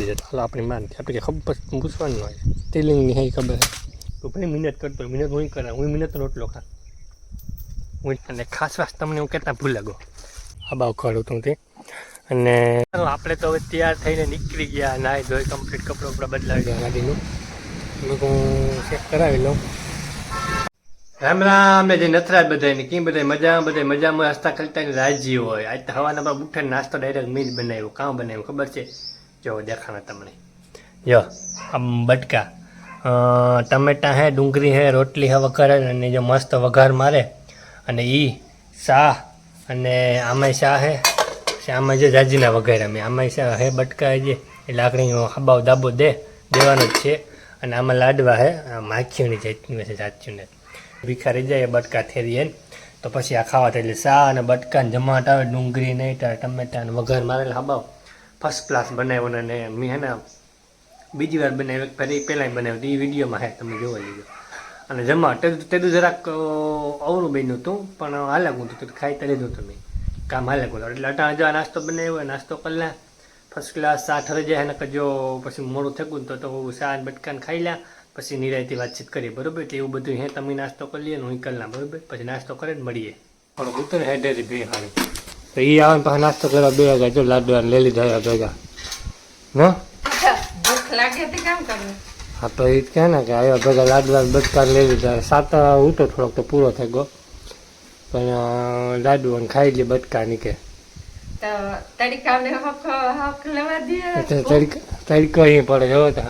દે ચાલો આપણી માનથી આપણે કે ખબર પૂછવાનું હોય સ્ટીલિંગની હે ખબર તો ભાઈ મહેનત કરતો મહેનત હું કરા હું મહેનત રોટલો ખા હું અને ખાસ વાત તમને હું કહેતા ભૂલ લાગો આ બાવ ખડું તું તે અને આપણે તો હવે તૈયાર થઈને નીકળી ગયા નાહી ધોઈ કમ્પ્લીટ કપડાં બપડા બદલાવી દો ગાડીનું હું ચેક કરાવી લઉં રામ રામ ને જે નથરાજ બધાને કેમ બધા મજામાં હસતા ખલતા રાજી હોય આજ તો હવાના પર ઉઠે નાસ્તો ડાયરેક્ટ મીજ બનાવ્યો કામ બનાવ્યું ખબર છે જો દેખાણા તમને જો આમ બટકા ટમેટા હે ડુંગળી હે રોટલી હે વઘાર અને જો મસ્ત વઘાર મારે અને ઈ શાહ અને આમાંય શાહ હે આમાં જે જાજીના વઘાર્યા મેં આમાંય શાહ હે બટકા જે એ લાકડી હબાવ દાબો દેવાનો જ છે અને આમાં લાડવા હે માખીઓની ચટણી છે સાચું ભીખારી જાય બટકા થેરીએ તો પછી આ ખાવા થાય એટલે શા અને બટકા ને જમાટ આવે ડુંગળી નહીં ટમેટા ને વઘાર મારેલ હબાવ ફર્સ્ટ ક્લાસ બનાવ્યો અને મેં હે ને બીજી વાર બનાવ્યો ફરી પહેલાં બનાવ્યું એ વિડીયોમાં હે તમે જોવા લીધો અને જમા તેનું જરાક અવરું બન્યું હતું પણ હાલાકું હતું ખાઈ તો લીધું તમે કામ હાલાકું એટલે અટાણા જો નાસ્તો બનાવ્યો નાસ્તો કલા ફર્સ્ટ ક્લાસ શા ઠરે જાય ને જો પછી મોડું થયું તો શા બટકાને ખાઈ લ્યા પછી નિરાયથી વાતચીત કરીએ બરોબર એટલે એવું બધું હે તમે નાસ્તો કરી લઈએ હું કરના બરોબર પછી નાસ્તો કરે ને મળીએ થોડુંક ઉતર હેડેથી બે ખાણી તો એ આવે પછી નાસ્તો કરવા બે વાગ્યા જો લાડવા લઈ લીધા ભેગા હા તો એ કહે ને કે આવ્યા ભેગા લાડવા બટકા લઈ લીધા સાત ઉઠો થોડોક તો પૂરો થઈ ગયો પણ લાડવા ખાઈ લે બટકા નીકળે તડકો અહીં પડે જોવો તો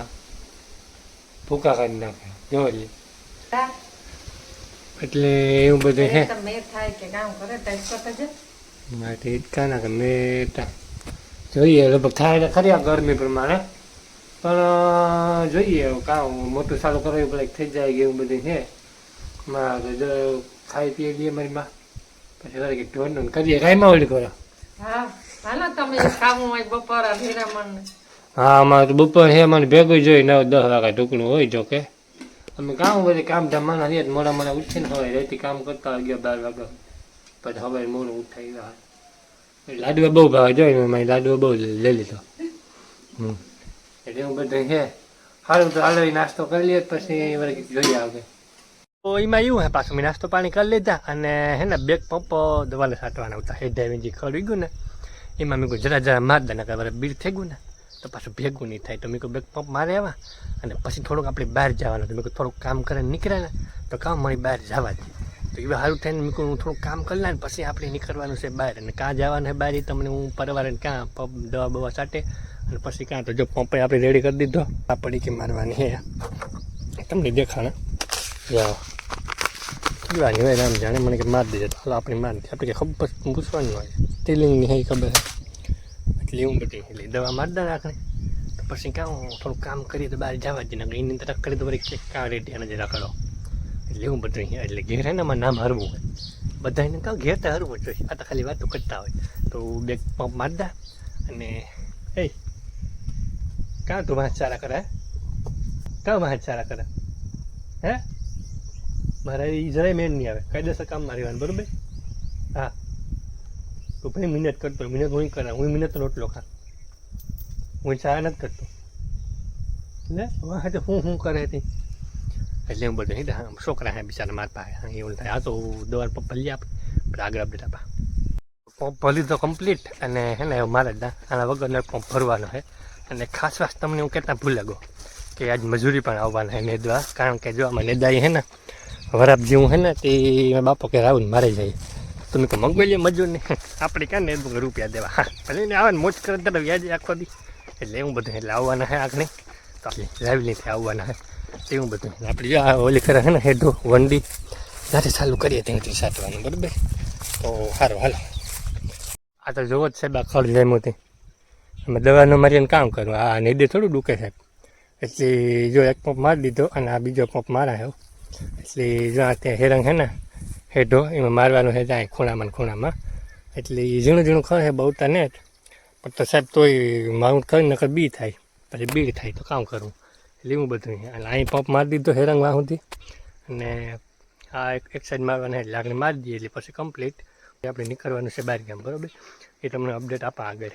ભૂકા કાઢી નાખે જોવો લે એટલે એવું બધું હે માટે ઈટકા ના કે મેં જોઈએ લગભગ થાય ખરી આ ગરમી પ્રમાણે પણ જોઈએ કામ મોટું સારું કરવું પડે થઈ જાય કે એવું બધું છે મારે જો ખાઈ પીએ લઈએ મારી માં પછી વળી ઢોરનું કરીએ કાંઈમાં ઓલી કરો હા અમારે તો બપોર છે મને ભેગું જોઈ 9-10 વાગ્યા ઢુકણું હોય જો કે અમે કામ બધી કામ ધમાના રહીએ મોડા મોડા ઉઠીને હોય રેતી કામ કરતા હોય 11-12 વાગ્યા પછી હવે મોડું ઉઠાઈ ગયા લાડવા બહુ ભાવે જોઈ મારી લાડવા બહુ લઈ લીધો એટલે એવું બધું છે સારું તો હાલ નાસ્તો કરી લઈએ પછી વળી જોઈએ આવે તો એમાં એવું હે પાછું મેં નાસ્તો પાણી કરી લીધા અને હે ને બેગ પંપ દવાલે સાટવાના હતા હેઠ જે ખડી ગયું ને એમાં મેં જરા માર દે ને બીડ થઈ ગયું ને તો પાછું ભેગું નહીં થાય તો મેં બેગ પંપ મારે આવ્યા અને પછી થોડુંક આપણે બહાર જવાનું તો મેં થોડુંક કામ કરીને નીકળ્યા ને તો કામ મારી બહાર જવા દે તો એ સારું થઈને મેં હું થોડુંક કામ કરી લે ને પછી આપણે નીકળવાનું છે બહાર અને કાં જવાનું છે બહાર તમને હું પરવારે ક્યાં પંપ દવા બવા સાટે અને પછી કાં તો જો પંપે આપણે રેડી કરી દીધો આ પડી કે મારવાની હે તમને દેખાણા જાઓ પીવાની હોય આમ જાણે મને કે માર દેજે ચાલો આપણી માનથી આપણે કે ખબર પૂછવાનું હોય સ્ટીલિંગની હે ખબર એટલે એવું બધી એટલે દવા માર દે રાખને તો પછી કાં થોડું કામ કરીએ તો બહાર જવા જ ને એની તરફ કરીએ તો વળી કાં રેડી અને જરા કરો એટલે એવું બધું એટલે ઘેર હે ને અમારે નામ હરવું હોય બધાને કહું ઘેર તો હરવું જોઈએ આ તો ખાલી વાતો કરતા હોય તો બે પંપ માર દા અને એ કાં તું વાંચ સારા કરે કાં વાંચ સારા કરે હે મારે એ જરાય મેન નહીં આવે કાયદેસર કામમાં રહેવાનું બરાબર હા તો ભાઈ મહેનત કરતો મહેનત હું કરા હું મહેનત રોટલો ખા હું ચા નથી કરતો એટલે વાહ તો હું કરે હતી એટલે હું બધું છોકરા હે બિચારા મારા પાસે એવું થાય આ તો દવા પંપ ભલી આપણે આગળ અપડેટ આપા પંપ ભરી તો કમ્પ્લીટ અને હે ને મારે જ આના વગરનો પંપ ભરવાનો છે અને ખાસ વાત તમને હું કહેતા ભૂલ લાગો કે આજ મજૂરી પણ આવવાના છે નેદવા કારણ કે જો આમાં નેદાઈ હે ને વરાપ જેવું હે ને તે બાપો કે રાહુલ મારે જાય તો મેં કહું મંગવાઈ લે મજૂર ને આપણે ક્યાં ને રૂપિયા દેવા હા ભલે ને આવે ને મોજ કરે તો વ્યાજ આખો દી એટલે એવું બધું એટલે આવવાના હે આગળ તો આપણે લાવીલીથી આવવાના હે એવું બધું આપણે જો ઓલી કરે છે ને હેડો વંડી ત્યાંથી ચાલુ કરીએ ત્યાંથી સાટવાનું બરાબર તો સારું હાલો આ તો જોવો જ સાહેબ આ ખડ જામ્યું હતી અમે દવાનું મારીને કામ કરું આ નેદે થોડું દુખે સાહેબ એટલે જો એક પંપ મારી દીધો અને આ બીજો પંપ મારા હે એટલે જો આ ત્યાં હેરંગ છે ને હેઠો એમાં મારવાનું છે ત્યાં ખૂણામાં એટલે એ ઝીણું ખર છે બહુતા ને પણ તો સાહેબ તોય માઉન્ટ કરીને નકર બી થાય પછી બીડ થાય તો કામ કરવું એટલે એવું બધું એટલે અહીં પંપ મારી દીધો હેરંગ વાહુથી અને આ એક સાઈડ મારવાના એટલે આગળ મારી દઈએ એટલે પછી કમ્પ્લીટ આપણે નીકળવાનું છે બહાર ગામ બરાબર એ તમને અપડેટ આપા આગળ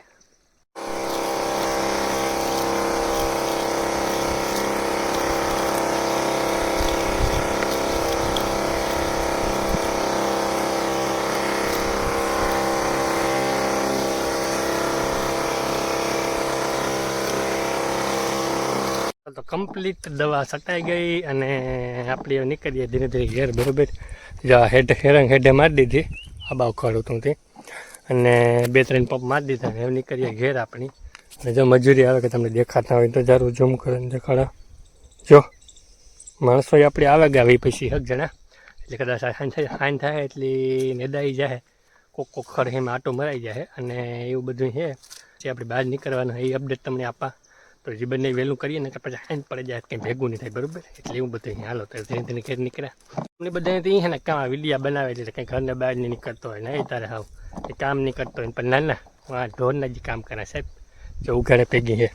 તો કમ્પ્લીટ દવા છટાઈ ગઈ અને આપણે નીકળીએ ધીરે ધીરે ઘેર બરોબર. જા હેડે મારી દીધી આ બાવ ખડું તું તે અને 2-3 પંપ મારી દીધા ને હવે નીકળીએ ઘેર આપણી. અને જો મજૂરી આવે કે તમને દેખાતા હોય તો જરૂર ઝૂમ કરીને દેખાડા. જો માણસો આપણે આવે ગયા હવે પછી 1 જણા એટલે કદાચ હાન થાય એટલી નેદાઈ જાય કોક ખડ એમાં આટો મરાઈ જાય અને એવું બધું છે. પછી આપણે બહાર નીકળવાનું એ અપડેટ તમને આપા તો જે બંને વહેલું કરીએ ને તો પછી હાન પડી જાય કંઈ ભેગું નહીં થાય બરાબર. એટલે એવું બધું હાલો તો ધીરે ધીરે ઘેર નીકળ્યા. અમને બધા છે ને કામ વિડીયા બનાવે એટલે કંઈ ઘરના બહાર નહીં નીકળતો હોય નહીં તારે હાવ એ કામ નહીં કરતો હોય પણ નાના ઢોરના જ કામ કરે સાહેબ. જો ઉઘાડે ભેગી છે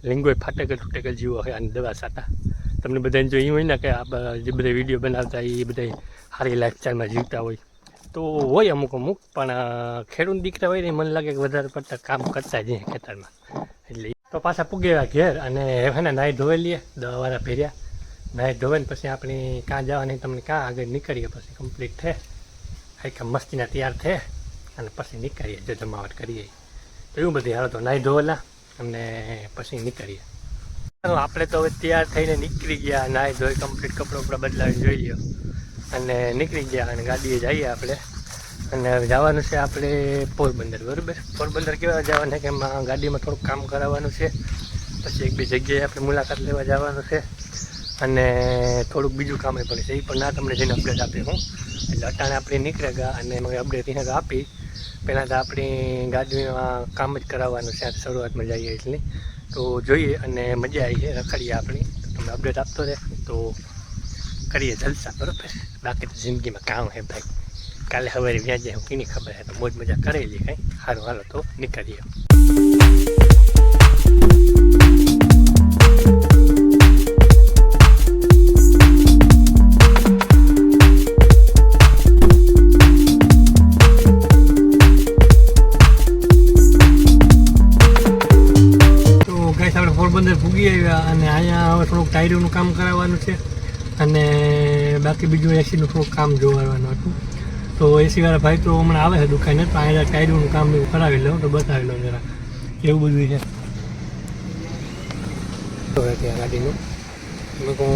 લીંગોય ફાટેગલ તૂટેગલ જીવો હોય અને દવા સાટા. તમને બધાને જો એ હોય ને કે આ જે બધા વિડીયો બનાવતા એ બધા સારી લાઈફસ્ટાઈલમાં જીવતા હોય તો હોય અમુક પણ ખેડૂત દીકરા હોય ને મને લાગે કે વધારે પડતા કામ કરતા જ ખેતરમાં. એટલે તો પાછા પૂગેવા ઘેર અને હવે ને નાહી ધોઈ લઈએ દવાવાળા ભેર્યા નાહી ધોઈને પછી આપણે કાં જવાની તમને કાં આગળ નીકળીએ પછી કમ્પ્લીટ થાય આખા મસ્તીના તૈયાર થાય અને પછી નીકળીએ જો જમાવટ કરીએ તો એવું બધી હાલો તો નાહી ધોવેલા અને પછી નીકળીએ. આપણે તો હવે તૈયાર થઈને નીકળી ગયા નાહી ધોઈ કમ્પ્લીટ કપડાં બદલાવીને જોઈ લ્યો અને નીકળી ગયા અને ગાડીએ જઈએ આપણે. અને હવે જવાનું છે આપણે પોરબંદર બરાબર. પોરબંદર કેવા જવાના કે એમાં ગાડીમાં થોડુંક કામ કરાવવાનું છે પછી 1-2 જગ્યાએ આપણે મુલાકાત લેવા જવાનું છે અને થોડુંક બીજું કામ પણ છે એ પણ ના તમને જઈને અપડેટ આપી હું. એટલે અટાણે આપણે નીકળ્યા ગયા અને એમાં અપડેટ એને આપી. પહેલાં તો આપણી ગાડીમાં કામ જ કરાવવાનું છે શરૂઆતમાં જઈએ એટલે તો જોઈએ અને મજા આવી છે રખડીએ આપણી તો તમને અપડેટ આપતો રહે તો કરીએ જલસા બરાબર. બાકી તો જિંદગીમાં કામ છે ભાઈ. કાલે સવારે વ્યાજે હું કીની ખબર છે તો મોજ મજા કરેલી કાંઈ સારું હાલો તો નીકળીએ. આપણે પોરબંદર પૂગી આવ્યા અને અહીંયા હવે થોડુંક ટાયરોનું કામ કરાવવાનું છે અને બાકી બીજું એસીનું થોડુંક કામ જોવાનું હતું. તો એસીવાળા ભાઈ તો હમણાં આવે છે દુકાને તો અહીંયા ટાયરોનું કામ એવું કરાવી લઉં તો બતાવી લઉં જરા એવું બધું છે. તો ત્યાં ગાડીનું મેં હું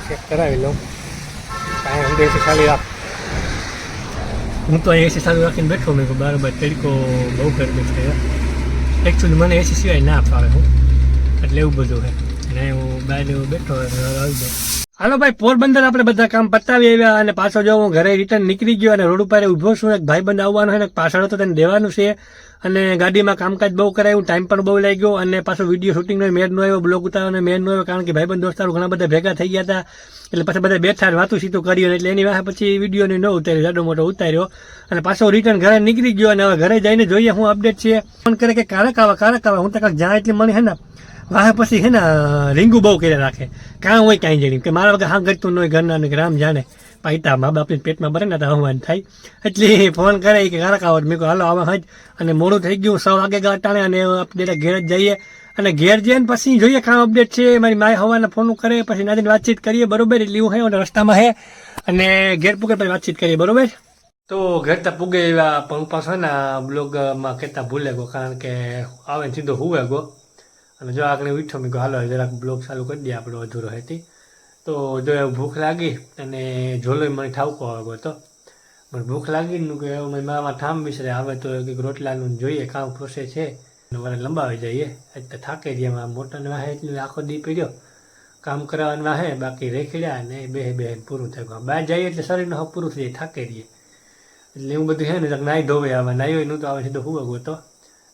ચેક કરાવી લઉં કાંઈ હું એસી ખાલી રાખ હું તો એસી ચાલુ રાખીને બેઠો મેં બરાબર તડકો બહુ ગરમી છે એકચ્યુઅલી મને એસી સિવાય ના ફાવે હું એટલે એવું બધું છે અને હું બહાર બેઠો આવી જાય. હાલો ભાઈ પોરબંદર આપણે બધા કામ પતાવી આવ્યા અને પાછો જો હું ઘરે રિટર્ન નીકળી ગયો અને રોડ ઉપર ઊભો છું એક ભાઈબંધ આવવાનો છે ને પાછળ તો તેને દેવાનું છે અને ગાડીમાં કામકાજ બહુ કરાયું ટાઈમ પણ બહુ લાગ્યો અને પાછો વિડીયો શૂટિંગનો મેળ નો આવ્યો બ્લોગ ઉતારવાનો મેળ નો આવ્યો કારણ કે ભાઈબંધ દોસ્તારો ઘણા બધા ભેગા થઈ ગયા હતા એટલે પછી બધા બેઠા વાતું સીતું કર્યું એટલે એની વાહે પછી વિડીયોને ન ઉતાર્યો જાડો મોટો ઉતાર્યો અને પાછો રિટર્ન ઘરે નીકળી ગયો અને હવે ઘરે જઈને જોઈએ હું અપડેટ છે. ફોન કરે કે કારક આવે હું તો કાંઈક જ્યાં એટલે મને હે ને વાહે પછી હે ને રીંગું બહુ કર્યા રાખે કાં હોય કાંઈ જણી કે મારા વગર હા ગટતું ન હોય ઘરના ને રામ જાણે પાઈતા મા બાપને પેટમાં ભરે ને તો હવાન થાય એટલે ફોન કરે કે કારક આવો મેં કહું હાલો આવા હજ અને મોડું થઈ ગયું 6 વાગે અટાણે અને આપણે ઘેર જ જઈએ અને ઘેર જઈને પછી જોઈએ કામ અપડેટ છે મારી માએ હવાના ફોન કરે પછી નાદીને વાતચીત કરીએ બરોબર એટલે એવું હે રસ્તામાં હે અને ઘેર પૂગે પછી વાતચીત કરીએ બરોબર. તો ઘેર તો પૂગે એવા પણ પાછો ને બ્લોગમાં કહેતા ભૂલે ગયો કારણ કે આવે ને સીધો હુવે ગયો અને જો આગળ ઉઠ્યો મેં કહું હાલો જરાક બ્લોગ ચાલુ કરી દઈએ આપણો અધૂરો હતી તો જો ભૂખ લાગી અને ઝોલો મને ઠાવકો આવ્યો તો મને ભૂખ લાગી ને કે મેં મારામાં ઠામ વિસરે આવે તો કંઈક રોટલાનું જોઈએ કામ પ્રોસેસ છે મારે લંબાવી જઈએ એટલે થાકી જઈએ એમાં મોટાને વાહે એટલે આખો દી પીડ્યો કામ કરવાનું વાહે બાકી રેખડ્યા અને બે પૂરું થઈ ગયું બહાર જઈએ એટલે શરીરનું હવે પૂરું થઈ જાય થાકી રહીએ એટલે એવું બધું છે ને નાહી ધોવે આવે નાહ્યો નહોતું આવે સીધો હુવો ગયો તો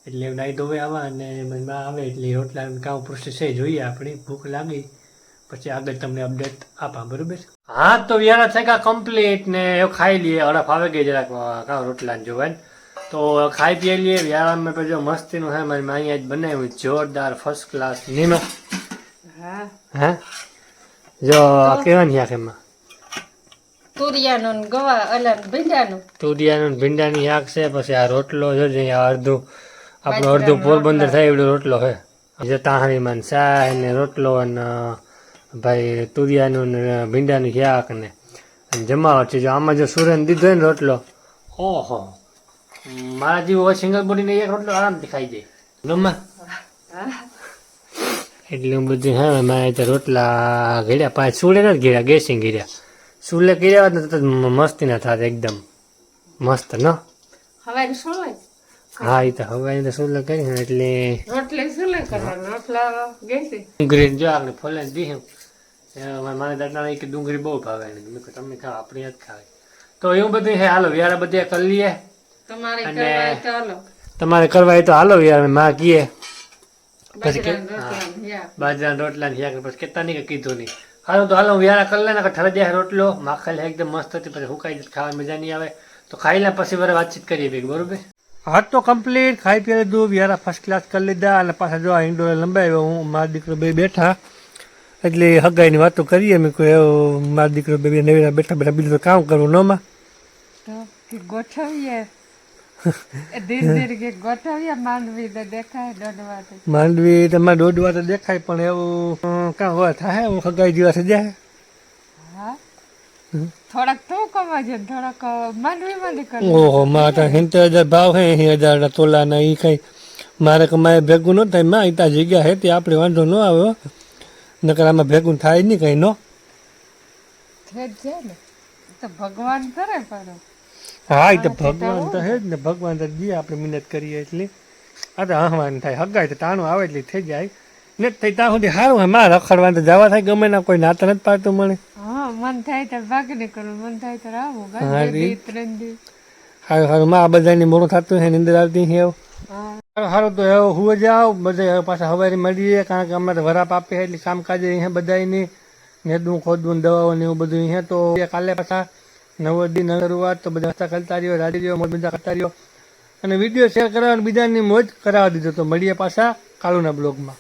એટલે નાહી ધોવે આવા અને મનમાં આવે એટલે રોટલાનું કામ પ્રોસેસ છે જોઈએ આપણી ભૂખ લાગી પછી આગળ તમને અપડેટ આપા બરોબર. હા તો વ્યારા થઈ ગયા કમ્પ્લીટ ને એવું ખાઈ લઈએ હડફ આવે ગઈ જરાક કાં રોટલા જોવાય તો ખાઈ પી લઈએ વ્યારામાં પછી જો મસ્તીનું હે મારી માઈ આજ બનાવ્યું જોરદાર ફર્સ્ટ ક્લાસ નીમા હા જો કેવાની આખ એમાં તુરિયાનું ગવા અલન ભીંડાનું ભીંડાની શાક છે પછી આ રોટલો જો અડધું આપણો અડધું પોરબંદર થાય એવડો રોટલો છે જે તાહણીમાં ચાય ને રોટલો અને ભાઈ તુરિયાનું ને ભીંડાનું શાક ને જમાવટ છે જો આમાં જો સુરેન દીધો ને રોટલો ઓહો મારા જેવો સિંગલ બોડીને એક રોટલો આરામથી ખાઈ જાય ગમે એટલે હું બધું હા મારે તો રોટલા ઘેર્યા 5 સુલે નથી ઘેર્યા ગેસિંગ ઘેર્યા સુલે કર્યા હોત ને તો મસ્તી ના થાત એકદમ મસ્ત ન હવે સોલે હા એ તો હવે તો સુલે કરી ને એટલે રોટલી સોલે કરવાનું રોટલા ગેસી ડુંગળી જો આપણે ફોલે દીધું મારા દાદા કે ડુંગળી બહુ ભાવે ને મેં કહ્યું તમે ખાઓ આપણે યાદ ખાવે તો એવું બધું છે હાલો વ્યારા બધે કરી લઈએ તમારે અને કરવા ચાલો તમારે કરવા હોય તો હાલો યાર માં કીએ પછી બાજરાના રોટલા યા બાજરાના રોટલા ને યાર પછી કેતા નહીં કે કીધું નહીં હાલો તો હાલો વ્યારા કરી લે ને ઠરે જાય રોટલો માખેલ એકદમ મસ્ત હતી પછી હુકાઈ જાય ખાવાની મજા નહીં આવે તો ખાઈ લે પછી વારે વાતચીત કરીએ ભેગ બરોબર હા તો કમ્પ્લીટ ખાઈ પી લીધું વ્યારા ફર્સ્ટ ક્લાસ કરી લીધા અને પાછા જો ઇન્ડોર લંબાવ્યો હું મારો દીકરો બે બેઠા એટલે હગાઈની વાતો કરીએ મેં કોઈ એવું મારો દીકરો બે નવીના બેઠા બેઠા બીજું તો કામ કરવું નોમાં તો ગોઠવીએ ધીરે ધીરે ગોઠવીએ માંડવી તો દેખાય દોડવાથી માંડવી તમારે દોડવા તો દેખાય પણ એવું કાં હોય થાય હું હગાઈ જેવા થઈ જાય હા થોડાક તો કમા છે થોડાક માંડવીમાં નીકળ ઓહો મારા 70,000 ભાવ હે 80,000 તોલાના એ કઈ મારે કમાય ભેગું ન થાય માં ત્યાં જગ્યા હે તે આપણે વાંધો ન આવ્યો નકર આમાં ભેગું થાય નહીં કઈ નો છે ને તો ભગવાન કરે પણ હા એ તો ભગવાન તો હે જ ને ભગવાન તો દે આપણે મહેનત કરીએ એટલે આ તો હવાનું થાય હગાય તો ટાણું આવે એટલે થઈ જાય ને થઈ ત્યાં સુધી સારું હે માં રખડવાનું તો જવા થાય ગમે ના કોઈ નાતા નથી પાડતું મને હા મન થાય તો ભાગ નીકળું મન થાય તો આવું હા, બે ત્રણ દી સારું સારું માં આ બધાની મોડું થતું છે નિંદર આવતી છે એવું હા સારું સારું તો હવે હુએ જાઓ બધા હવે પાછા હવારી મળીએ કારણ કે અમારે વરાપ આપે છે એટલે કામકાજ અહીંયા બધાની નેદવું ખોદવું દવાઓ ને એવું બધું અહીંયા તો કાલે પાછા નવો દિન શરૂઆત તો બધા રસ્તા કરતા રહ્યો રાજી રહ્યો મોજ બધા કરતા રહ્યો અને વિડીયો શેર કરાવવા બીજાની મોજ કરાવવા દીધો તો મળીએ પાછા કાલુના બ્લોગમાં